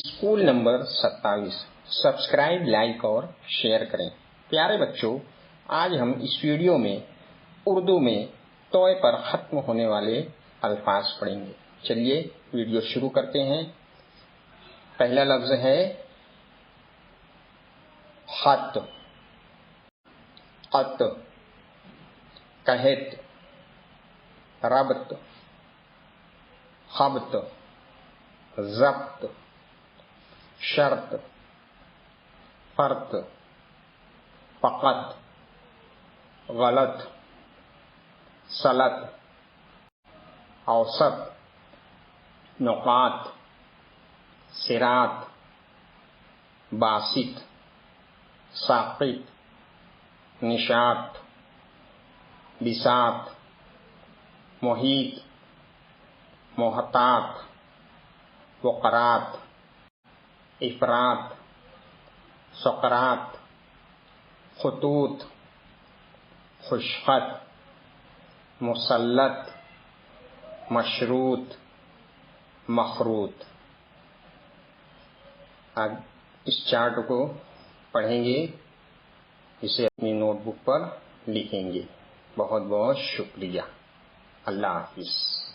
School number 27 subscribe, like اور share کریں۔ پیارے بچوں، آج ہم اس ویڈیو میں اردو میں توئے پر ختم ہونے والے الفاظ پڑھیں گے۔ چلیے ویڈیو شروع کرتے ہیں۔ پہلا لفظ ہے خط، قط، قحط، ربط، خبط، ضبط، شرط، فرط، فقط، غلط، سلط، اوسط، نقاط، صراط، باسط، ساقط، نشاط، بساط، محیط، محتاط، وقرات، افراط، سقراط، خطوط، خوشخط، مسلط، مشروط، مخروط۔ اب اس چارٹ کو پڑھیں گے، اسے اپنی نوٹ بک پر لکھیں گے۔ بہت بہت شکریہ۔ اللہ حافظ۔